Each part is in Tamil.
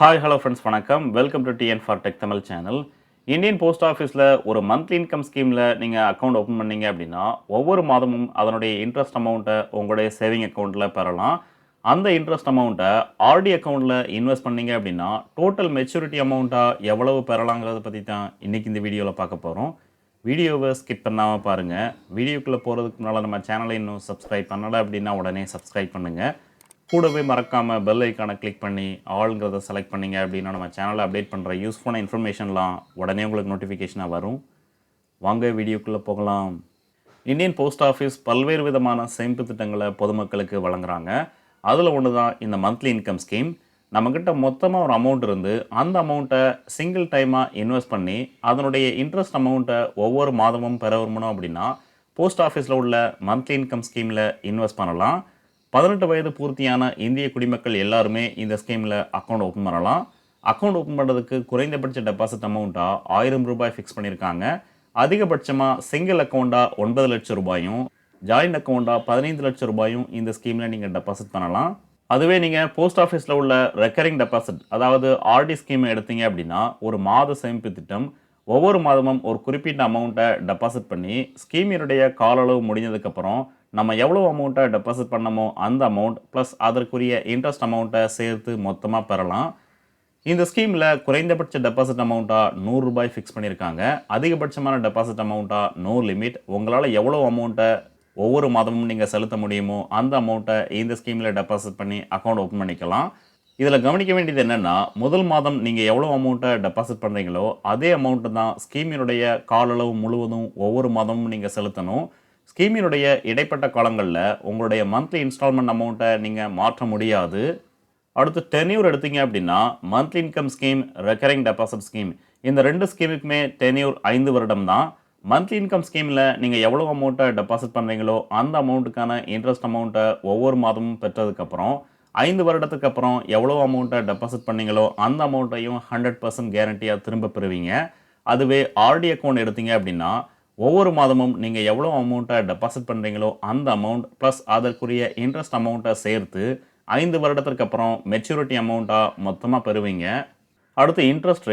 ஹாய் ஹலோ ஃப்ரெண்ட்ஸ் வணக்கம். Welcome to TN for tech Tamil channel. Indian post ஆஃபீஸில் ஒரு மந்த்லி இன்கம் ஸ்கீமில் நீங்கள் அக்கௌண்ட் ஓப்பன் பண்ணீங்க அப்படின்னா ஒவ்வொரு மாதமும் அதனுடைய இன்ட்ரெஸ்ட் அமௌண்ட்டை உங்களுடைய சேவிங் அக்கௌண்ட்டில் பெறலாம். அந்த இன்ட்ரெஸ்ட் அமௌண்ட்டை ஆர்டி அக்கௌண்ட்டில் இன்வெஸ்ட் பண்ணீங்க அப்படின்னா டோட்டல் மெச்சூரிட்டி அமௌண்ட்டாக எவ்வளவு பெறலாங்கிறத பற்றி தான் இன்றைக்கி இந்த வீடியோவில் பார்க்க போகிறோம். வீடியோவை ஸ்கிப் பண்ணாமல் பாருங்கள். வீடியோக்குள்ளே போகிறதுக்கு முன்னால் நம்ம சேனலை இன்னும் சப்ஸ்கிரைப் பண்ணலை அப்படின்னா உடனே சப்ஸ்கிரைப் பண்ணுங்கள். கூடவே மறக்காமல் பெல் ஐக்கானை கிளிக் பண்ணி ஆளுங்கிறத செலக்ட் பண்ணிங்க அப்படின்னா நம்ம சேனலில் அப்டேட் பண்ணுற யூஸ்ஃபுல்லான இன்ஃபர்மேஷன்லாம் உடனே உங்களுக்கு நோட்டிஃபிகேஷனாக வரும். வாங்க வீடியோக்குள்ளே போகலாம். இந்தியன் போஸ்ட் ஆஃபீஸ் பல்வேறு விதமான சேமிப்பு திட்டங்களை பொதுமக்களுக்கு வழங்குறாங்க. அதில் ஒன்று தான் இந்த மந்த்லி இன்கம் ஸ்கீம். நம்மக்கிட்ட மொத்தமாக ஒரு அமௌண்ட் இருந்து அந்த அமௌண்ட்டை சிங்கிள் டைமாக இன்வெஸ்ட் பண்ணி அதனுடைய இன்ட்ரெஸ்ட் அமௌண்ட்டை ஒவ்வொரு மாதமும் பெற விரும்பணும் அப்படின்னா போஸ்ட் ஆஃபீஸில் உள்ள மந்த்லி இன்கம் ஸ்கீமில் இன்வெஸ்ட் பண்ணலாம். 18 வயது பூர்த்தியான இந்திய குடிமக்கள் எல்லாருமே இந்த ஸ்கீமில் அக்கௌண்ட் ஓப்பன் பண்ணலாம். அக்கௌண்ட் ஓப்பன் பண்ணுறதுக்கு குறைந்தபட்ச டெபாசிட் அமௌண்ட்டாக 1000 ரூபாய் ஃபிக்ஸ் பண்ணியிருக்காங்க. அதிகபட்சமாக சிங்கிள் அக்கௌண்ட்டாக 9 லட்சம் ரூபாயும் ஜாயின்ட் அக்கௌண்ட்டாக 15 லட்சம் ரூபாயும் இந்த ஸ்கீமில் நீங்கள் டெபாசிட் பண்ணலாம். அதுவே நீங்கள் போஸ்ட் ஆஃபீஸில் உள்ள ரெக்கரிங் டெபாசிட் அதாவது ஆர்டி ஸ்கீம் எடுத்தீங்க அப்படின்னா ஒரு மாத சேமிப்பு திட்டம் ஒவ்வொரு மாதமும் ஒரு குறிப்பிட்ட அமௌண்ட்டை டெபாசிட் பண்ணி ஸ்கீமினுடைய கால அளவு முடிஞ்சதுக்கப்புறம் நம்ம எவ்வளோ அமௌண்ட்டை டெபாசிட் பண்ணமோ அந்த அமௌண்ட் ப்ளஸ் அதற்குரிய இன்ட்ரெஸ்ட் அமௌண்ட்டை சேர்த்து மொத்தமாக பெறலாம். இந்த ஸ்கீமில் குறைந்தபட்ச டெபாசிட் அமௌண்ட்டாக 100 ரூபாய் ஃபிக்ஸ் பண்ணியிருக்காங்க. அதிகபட்சமான டெபாசிட் அமௌண்ட்டாக நோ லிமிட். உங்களால் எவ்வளோ அமௌண்ட்டை ஒவ்வொரு மாதமும் நீங்கள் செலுத்த முடியுமோ அந்த அமௌண்ட்டை இந்த ஸ்கீமில் டெபாசிட் பண்ணி அக்கௌண்ட் ஓப்பன் பண்ணிக்கலாம். இதில் கவனிக்க வேண்டியது என்னென்னா முதல் மாதம் நீங்கள் எவ்வளோ அமௌண்ட்டை டெபாசிட் பண்ணுறீங்களோ அதே அமௌண்ட்டு தான் ஸ்கீமினுடைய கால அளவு முழுவதும் ஒவ்வொரு மாதமும் நீங்கள் செலுத்தணும். ஸ்கீமினுடைய இடைப்பட்ட காலங்களில் உங்களுடைய மந்த்லி இன்ஸ்டால்மெண்ட் அமௌண்ட்டை நீங்கள் மாற்ற முடியாது. அடுத்து டென்யூர் எடுத்தீங்க அப்படின்னா monthly income scheme, recurring deposit scheme இந்த ரெண்டு ஸ்கீமுக்குமே டென்யூர் 5 வருடம் தான். மந்த்லி இன்கம் ஸ்கீமில் நீங்கள் எவ்வளோ அமௌண்ட்டை டெபாசிட் பண்ணுறீங்களோ அந்த அமௌண்ட்டுக்கான இன்ட்ரெஸ்ட் அமௌண்ட்டை ஒவ்வொரு மாதமும் பெற்றதுக்கப்புறம் 5 வருடத்துக்கு அப்புறம் எவ்வளோ அமௌண்ட்டை டெபாசிட் பண்ணீங்களோ அந்த அமௌண்ட்டையும் 100% கேரண்டியாக திரும்ப பெறுவீங்க. அதுவே ஆர்டி அக்கௌண்ட் எடுத்தீங்க அப்படின்னா ஒவ்வொரு மாதமும் நீங்கள் எவ்வளோ அமௌண்ட்டை டெபாசிட் பண்ணுறீங்களோ அந்த அமௌண்ட் ப்ளஸ் அதற்குரிய இன்ட்ரெஸ்ட் அமௌண்ட்டை சேர்த்து 5 வருடத்திற்கு அப்புறம் மெச்சூரிட்டி அமௌண்ட்டாக மொத்தமாக பெறுவீங்க. அடுத்து இன்ட்ரெஸ்ட்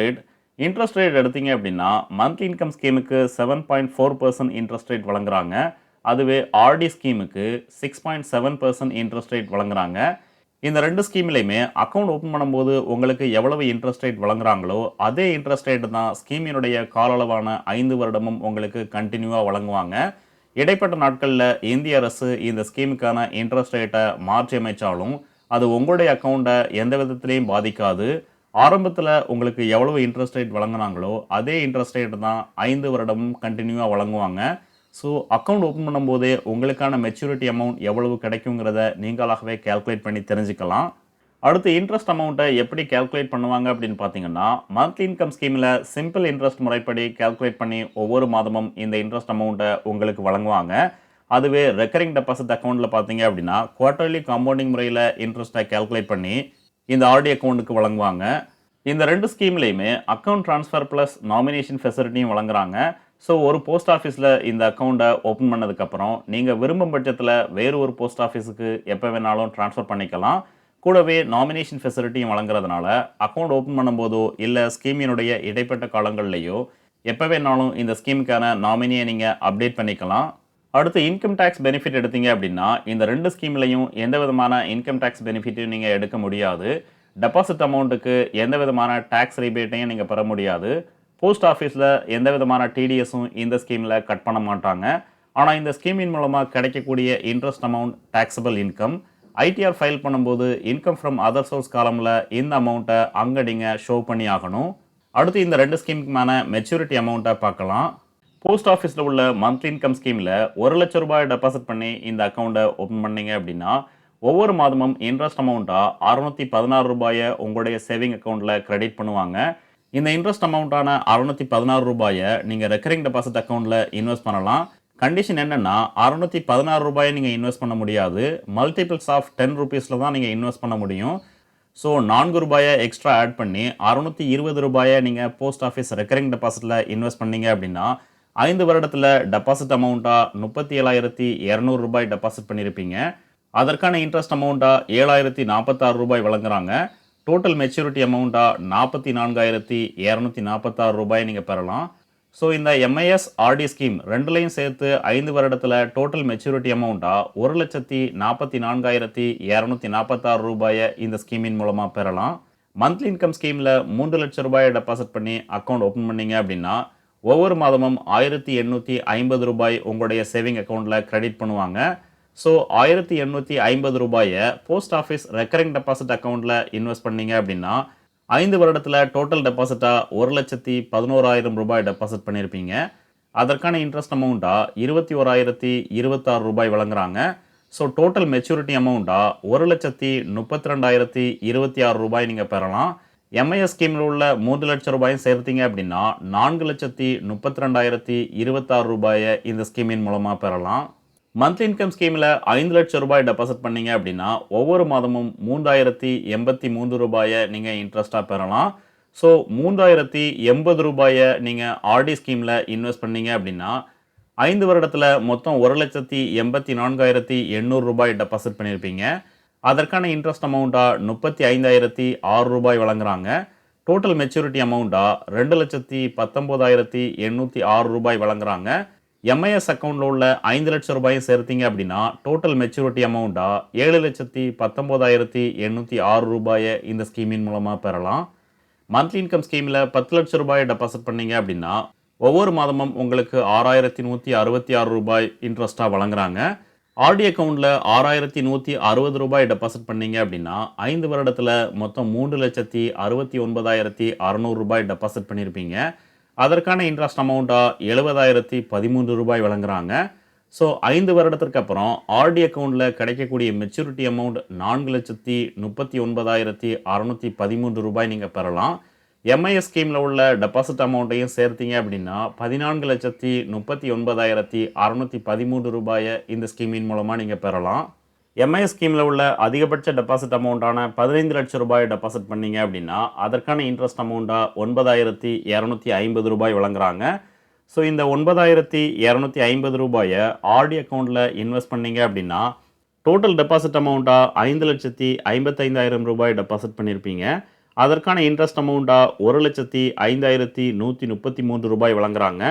ரேட் எடுத்தீங்க அப்படின்னா மந்த்லி இன்கம் ஸ்கீமுக்கு 7.4% இன்ட்ரெஸ்ட் ரேட் வழங்குறாங்க. அதுவே ஆர்டி ஸ்கீமுக்கு 6.7% இன்ட்ரெஸ்ட் ரேட் வழங்குறாங்க. இந்த ரெண்டு ஸ்கீம்லையுமே அக்கௌண்ட் ஓப்பன் பண்ணும்போது உங்களுக்கு எவ்வளவு இன்ட்ரெஸ்ட் ரேட் வழங்குறாங்களோ அதே இன்ட்ரெஸ்ட் ரேட் தான் ஸ்கீமினுடைய கால அளவான 5 வருடமும் உங்களுக்கு கண்டினியூவாக வழங்குவாங்க. இடைப்பட்ட நாட்களில் இந்திய அரசு இந்த ஸ்கீமுக்கான இன்ட்ரெஸ்ட் ரேட்டை மாற்றி அமைச்சாலும் அது உங்களுடைய அக்கௌண்ட்டை எந்த விதத்திலையும் பாதிக்காது. ஆரம்பத்தில் உங்களுக்கு எவ்வளவு இன்ட்ரெஸ்ட் ரேட் வழங்குனாங்களோ அதே இன்ட்ரெஸ்ட் ரேட் தான் 5 வருடமும் கண்டினியூவாக வழங்குவாங்க. ஸோ அக்கௌண்ட் ஓப்பன் பண்ணும்போதே உங்களுக்கான மெச்சூரிட்டி அமௌண்ட் எவ்வளவு கிடைக்குங்கிறத நீங்களாகவே கேல்குலேட் பண்ணி தெரிஞ்சுக்கலாம். அடுத்து இன்ட்ரெஸ்ட் அமௌண்ட்டை எப்படி கேல்குலேட் பண்ணுவாங்க அப்படின்னு பார்த்தீங்கன்னா மந்த்லி இன்கம் ஸ்கீமில் சிம்பிள் இன்ட்ரெஸ்ட் முறைப்படி கேல்குலேட் பண்ணி ஒவ்வொரு மாதமும் இந்த இன்ட்ரெஸ்ட் அமௌண்ட்டை உங்களுக்கு வழங்குவாங்க. அதுவே ரெக்கரிங் டெபாசிட் அக்கௌண்ட்டில் பார்த்தீங்க அப்படின்னா குவார்ட்டர்லி காம்பவுண்டிங் முறையில் இன்ட்ரெஸ்ட்டை கேல்குலேட் பண்ணி இந்த ஆர்டி அக்கௌண்ட்டுக்கு வழங்குவாங்க. இந்த ரெண்டு ஸ்கீம்லேயுமே அக்கௌண்ட் ட்ரான்ஸ்ஃபர் ப்ளஸ் நாமினேஷன் ஃபெசிலிட்டியும் வழங்குறாங்க. ஸோ ஒரு போஸ்ட் ஆஃபீஸில் இந்த அக்கௌண்ட்டை ஓப்பன் பண்ணதுக்கப்புறம் நீங்கள் விரும்பும் பட்சத்தில் வேறு ஒரு போஸ்ட் ஆஃபீஸுக்கு எப்போ வேணாலும் ட்ரான்ஸ்ஃபர் பண்ணிக்கலாம். கூடவே நாமினேஷன் ஃபெசிலிட்டியும் வழங்குறதுனால அக்கௌண்ட் ஓப்பன் பண்ணும்போதோ இல்லை ஸ்கீமினுடைய இடைப்பட்ட காலங்கள்லேயோ எப்போ வேணாலும் இந்த ஸ்கீமுக்கான நாமினியை நீங்கள் அப்டேட் பண்ணிக்கலாம். அடுத்து இன்கம் டேக்ஸ் பெனிஃபிட் எடுத்தீங்க அப்படின்னா இந்த ரெண்டு ஸ்கீம்லையும் எந்த விதமான இன்கம் டேக்ஸ் பெனிஃபிட்டையும் நீங்கள் எடுக்க முடியாது. டெபாசிட் அமௌண்ட்டுக்கு எந்த விதமான டேக்ஸ் ரிபேட்டையும் நீங்கள் பெற முடியாது. போஸ்ட் ஆஃபீஸில் எந்த விதமான டிடிஎஸும் இந்த ஸ்கீமில் கட் பண்ண மாட்டாங்க. ஆனால் இந்த ஸ்கீமின் மூலமாக கிடைக்கக்கூடிய interest amount taxable income. ITR file பண்ணும்போது இன்கம் ஃப்ரம் அதர் சோர்ஸ் காலமில் இந்த அமௌண்ட்டை அங்கே நீங்கள் ஷோ பண்ணி ஆகணும். அடுத்து இந்த ரெண்டு ஸ்கீமுக்குமான மெச்சூரிட்டி அமௌண்ட்டை பார்க்கலாம். போஸ்ட் ஆஃபீஸில் உள்ள மந்த்லி இன்கம் ஸ்கீமில் 1 லட்சம் ரூபாய் டெபாசிட் பண்ணி இந்த அக்கௌண்ட்டை ஓப்பன் பண்ணீங்க அப்படின்னா ஒவ்வொரு மாதமும் இன்ட்ரெஸ்ட் அமௌண்ட்டாக 616 ரூபாயை உங்களுடைய சேவிங் அக்கௌண்ட்டில் கிரெடிட் பண்ணுவாங்க. இந்த இன்ட்ரெஸ்ட் அமௌண்ட்டான 616 ரூபாயை நீங்கள் ரெக்கரிங் டெபாசிட் அக்கௌண்ட்டில் இன்வெஸ்ட் பண்ணலாம். கண்டிஷன் என்னென்னா 616 ரூபாயை நீங்கள் இன்வெஸ்ட் பண்ண முடியாது. மல்டிபிள்ஸ் ஆஃப் 10 ரூபீஸில் தான் நீங்கள் இன்வெஸ்ட் பண்ண முடியும். ஸோ 4 ரூபாயை எக்ஸ்ட்ரா ஆட் பண்ணி 620 ரூபாயை நீங்கள் போஸ்ட் ஆஃபீஸ் ரெக்கரிங் டெபாசிட்டில் இன்வெஸ்ட் பண்ணீங்க அப்படின்னா 5 வருடத்தில் டெபாசிட் அமௌண்ட்டாக 37,200 ரூபாய் டெபாசிட் பண்ணியிருப்பீங்க. அதற்கான இன்ட்ரெஸ்ட் அமௌண்ட்டாக 7,046 ரூபாய் வழங்குறாங்க. டோட்டல் மெச்சூரிட்டி அமௌண்ட்டாக ரூ. 44,246 நீங்கள் பெறலாம். ஸோ இந்த எம்ஐஎஸ் ஆர்டி ஸ்கீம் ரெண்டுலையும் சேர்த்து 5 வருடத்தில் டோட்டல் மெச்சூரிட்டி அமௌண்ட்டாக ரூ. 1,44,246 இந்த ஸ்கீமின் மூலமாக பெறலாம். மந்த்லி இன்கம் ஸ்கீமில் ரூ. 3,00,000 டெபாசிட் பண்ணி அக்கௌண்ட் ஓப்பன் பண்ணீங்க அப்படின்னா ஒவ்வொரு மாதமும் ரூ. 1,850 உங்களுடைய சேவிங் அக்கௌண்ட்டில் கிரெடிட் பண்ணுவாங்க. ஸோ ரூ. 1,850 போஸ்ட் ஆஃபீஸ் ரெக்கரிங் டெபாசிட் அக்கௌண்ட்டில் இன்வெஸ்ட் பண்ணீங்க அப்படின்னா 5 வருடத்தில் டோட்டல் டெபாசிட்டாக ரூ. 1,11,000 டெபாசிட் பண்ணியிருப்பீங்க. அதற்கான இன்ட்ரெஸ்ட் அமௌண்ட்டாக ரூ. 21,026 வழங்குறாங்க. ஸோ டோட்டல் மெச்சூரிட்டி அமௌண்ட்டாக ரூ. 1,32,026 நீங்கள் பெறலாம். எம்ஐஎஸ் ஸ்கீமில் உள்ள ரூ. 3,00,000 சேர்த்தீங்க அப்படின்னா ரூ. 4,32,026 இந்த ஸ்கீமின் மூலமாக பெறலாம். மந்த்லி இன்கம் ஸ்கீமில் ரூ. 5,00,000 டெபாசிட் பண்ணீங்க அப்படின்னா ஒவ்வொரு மாதமும் ரூ. 3,083 நீங்கள் இன்ட்ரெஸ்ட்டாக பெறலாம். ஸோ ரூ. 3,080 நீங்கள் ஆர்டி ஸ்கீமில் இன்வெஸ்ட் பண்ணீங்க அப்படின்னா 5 வருடத்தில் மொத்தம் ரூ. 1,84,800 டெபாசிட் பண்ணியிருப்பீங்க. அதற்கான இன்ட்ரெஸ்ட் அமௌண்ட்டாக ரூ. 35,006 வழங்குறாங்க. டோட்டல் மெச்சூரிட்டி அமௌண்ட்டாக ரூ. 2,19,806 வழங்குறாங்க. எம்ஐஎஸ் அக்கௌண்ட்டில் உள்ள ரூ. 5,00,000 சேர்த்தீங்க அப்படின்னா டோட்டல் மெச்சூரிட்டி அமௌண்ட்டாக ரூ. 7,19,806 இந்த ஸ்கீமின் மூலமாக பெறலாம். மந்த்லி இன்கம் ஸ்கீமில் ரூ. 10,00,000 டெபாசிட் பண்ணீங்க அப்படின்னா ஒவ்வொரு மாதமும் உங்களுக்கு ரூ. 6,166 இன்ட்ரெஸ்ட்டாக வழங்குறாங்க. ஆர்டி அக்கௌண்ட்டில் ரூ. 6,160 டெபாசிட் பண்ணீங்க அப்படின்னா 5 வருடத்தில் மொத்தம் ரூ. 3,69,600 டெபாசிட் பண்ணியிருப்பீங்க. அதற்கான இன்ட்ரெஸ்ட் அமௌண்ட்டாக ரூ. 70,013 வழங்குறாங்க. ஸோ 5 வருடத்திற்கு அப்புறம் ஆர்டி அக்கௌண்ட்டில் கிடைக்கக்கூடிய மெச்சூரிட்டி அமௌண்ட் ரூ. 4,39,613 நீங்கள் பெறலாம். எம்ஐஎஸ் ஸ்கீமில் உள்ள டெபாசிட் அமௌண்ட்டையும் சேர்த்தீங்க அப்படின்னா ரூ. 14,39,613 இந்த ஸ்கீமின் மூலமாக நீங்கள் பெறலாம். எம்ஐஎஸ் ஸ்கீமில் உள்ள அதிகபட்ச டெபாசிட் அமௌண்ட்டான ரூ. 15,00,000 டெபாசிட் பண்ணீங்க அப்படின்னா அதற்கான இன்ட்ரெஸ்ட் அமௌண்ட்டாக ரூ. 9,250 வழங்குறாங்க. ஸோ இந்த ரூ. 9,250 ஆர்டி அக்கௌண்ட்டில் இன்வெஸ்ட் பண்ணீங்க அப்படின்னா டோட்டல் டெபாசிட் அமௌண்ட்டாக ரூ. 5,55,000 டெபாசிட் பண்ணியிருப்பீங்க. அதற்கான இன்ட்ரெஸ்ட் அமௌண்ட்டாக ரூ. 1,01,133 வழங்குறாங்க.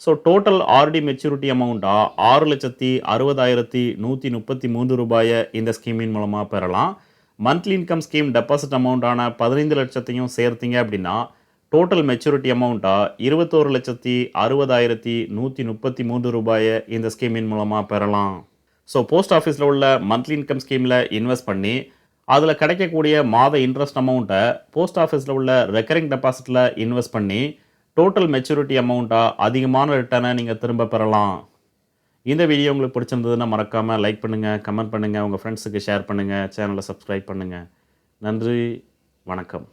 ஸோ டோட்டல் ஆர்டி மெச்சூரிட்டி அமௌண்ட்டாக ரூ. 6,60,133 இந்த ஸ்கீமின் மூலமாக பெறலாம். மந்த்லி இன்கம் ஸ்கீம் டெபாசிட் அமௌண்ட்டான 15,00,000 சேர்த்தீங்க அப்படின்னா டோட்டல் மெச்சூரிட்டி அமௌண்ட்டாக ரூ. 21,60,133 இந்த ஸ்கீமின் மூலமாக பெறலாம். ஸோ போஸ்ட் ஆஃபீஸில் உள்ள மந்த்லி இன்கம் ஸ்கீமில் இன்வெஸ்ட் பண்ணி அதில் கிடைக்கக்கூடிய மாத இன்ட்ரெஸ்ட் அமௌண்ட்டை போஸ்ட் ஆஃபீஸில் உள்ள ரெக்கரிங் டெபாசிட்டில் இன்வெஸ்ட் பண்ணி டோட்டல் மெச்சூரிட்டி அமௌண்ட்டாக அதிகமான ரிட்டர்னை நீங்கள் திரும்ப பெறலாம். இந்த வீடியோ உங்களுக்கு பிடிச்சிருந்ததுன்னா மறக்காமல் லைக் பண்ணுங்கள், கமெண்ட் பண்ணுங்கள், உங்கள் ஃப்ரெண்ட்ஸுக்கு ஷேர் பண்ணுங்கள், சேனலை சப்ஸ்கிரைப் பண்ணுங்கள். நன்றி, வணக்கம்.